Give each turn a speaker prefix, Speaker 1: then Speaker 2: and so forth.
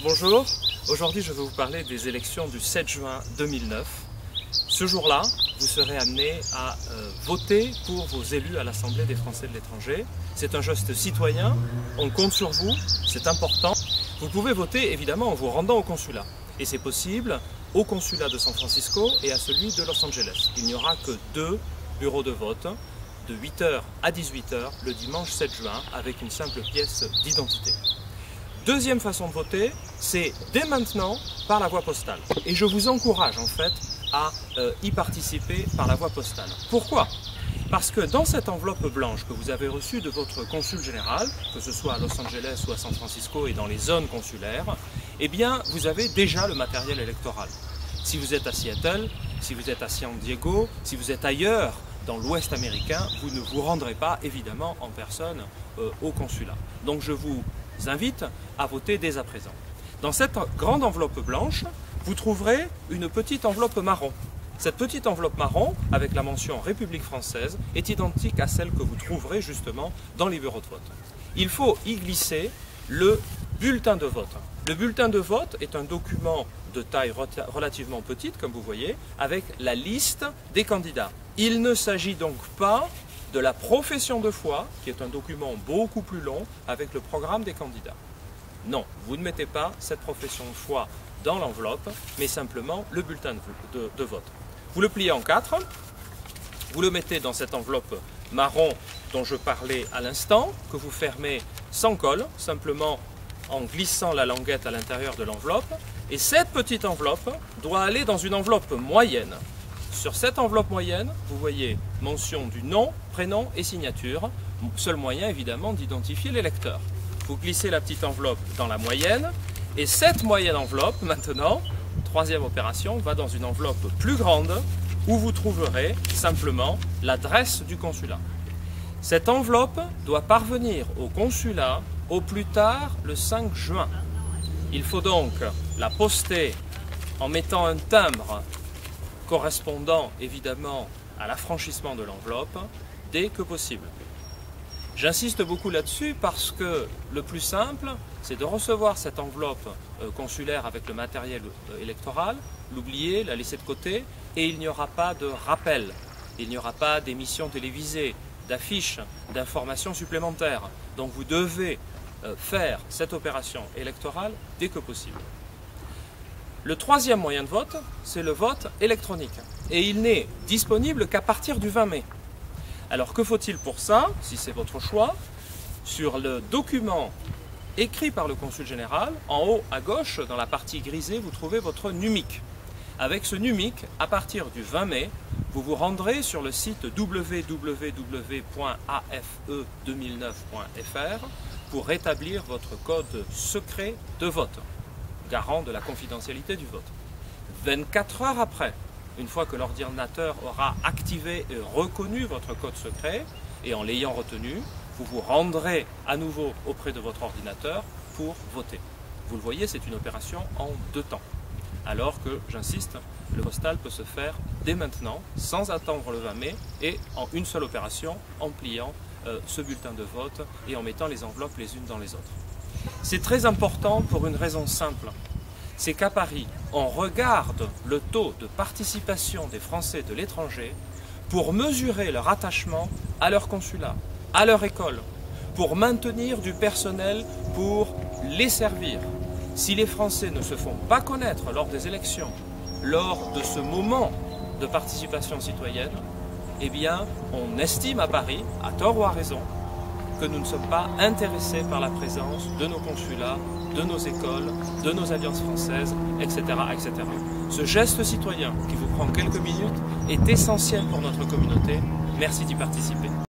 Speaker 1: Bonjour, aujourd'hui je vais vous parler des élections du 7 juin 2009. Ce jour-là, vous serez amené à voter pour vos élus à l'Assemblée des Français de l'étranger. C'est un geste citoyen, on compte sur vous, c'est important. Vous pouvez voter évidemment en vous rendant au consulat. Et c'est possible au consulat de San Francisco et à celui de Los Angeles. Il n'y aura que 2 bureaux de vote, de 8 h à 18 h le dimanche 7 juin, avec une simple pièce d'identité. Deuxième façon de voter, c'est dès maintenant par la voie postale. Et je vous encourage en fait à y participer par la voie postale. Pourquoi ? Parce que dans cette enveloppe blanche que vous avez reçue de votre consul général, que ce soit à Los Angeles ou à San Francisco et dans les zones consulaires, eh bien vous avez déjà le matériel électoral. Si vous êtes à Seattle, si vous êtes à San Diego, si vous êtes ailleurs dans l'Ouest américain, vous ne vous rendrez pas évidemment en personne au consulat. Donc je vous invite à voter dès à présent. Dans cette grande enveloppe blanche, vous trouverez une petite enveloppe marron. Cette petite enveloppe marron, avec la mention République française, est identique à celle que vous trouverez justement dans les bureaux de vote. Il faut y glisser le bulletin de vote. Le bulletin de vote est un document de taille relativement petite, comme vous voyez, avec la liste des candidats. Il ne s'agit donc pas de la profession de foi, qui est un document beaucoup plus long, avec le programme des candidats. Non, vous ne mettez pas cette profession de foi dans l'enveloppe, mais simplement le bulletin de vote. Vous le pliez en 4, vous le mettez dans cette enveloppe marron dont je parlais à l'instant, que vous fermez sans colle, simplement en glissant la languette à l'intérieur de l'enveloppe. Et cette petite enveloppe doit aller dans une enveloppe moyenne. Sur cette enveloppe moyenne, vous voyez mention du nom, prénom et signature, seul moyen évidemment d'identifier l'électeur. Vous glissez la petite enveloppe dans la moyenne, et cette moyenne enveloppe, maintenant, troisième opération, va dans une enveloppe plus grande où vous trouverez simplement l'adresse du consulat. Cette enveloppe doit parvenir au consulat au plus tard le 5 juin. Il faut donc la poster en mettant un timbre correspondant évidemment à l'affranchissement de l'enveloppe dès que possible. J'insiste beaucoup là-dessus parce que le plus simple, c'est de recevoir cette enveloppe consulaire avec le matériel électoral, l'oublier, la laisser de côté, et il n'y aura pas de rappel, il n'y aura pas d'émissions télévisées, d'affiches, d'informations supplémentaires. Donc vous devez faire cette opération électorale dès que possible. Le troisième moyen de vote, c'est le vote électronique. Et il n'est disponible qu'à partir du 20 mai. Alors que faut-il pour ça, si c'est votre choix? Sur le document écrit par le consul général, en haut à gauche, dans la partie grisée, vous trouvez votre NUMIC. Avec ce NUMIC, à partir du 20 mai, vous vous rendrez sur le site www.afe2009.fr pour rétablir votre code secret de vote, garant de la confidentialité du vote. 24 heures après, une fois que l'ordinateur aura activé et reconnu votre code secret, et en l'ayant retenu, vous vous rendrez à nouveau auprès de votre ordinateur pour voter. Vous le voyez, c'est une opération en 2 temps. Alors que, j'insiste, le postal peut se faire dès maintenant, sans attendre le 20 mai, et en une seule opération, en pliant ce bulletin de vote et en mettant les enveloppes les unes dans les autres. C'est très important pour une raison simple. C'est qu'à Paris, on regarde le taux de participation des Français de l'étranger pour mesurer leur attachement à leur consulat, à leur école, pour maintenir du personnel pour les servir. Si les Français ne se font pas connaître lors des élections, lors de ce moment de participation citoyenne, eh bien, on estime à Paris, à tort ou à raison, que nous ne sommes pas intéressés par la présence de nos consulats, de nos écoles, de nos alliances françaises, etc., etc. Ce geste citoyen qui vous prend quelques minutes est essentiel pour notre communauté. Merci d'y participer.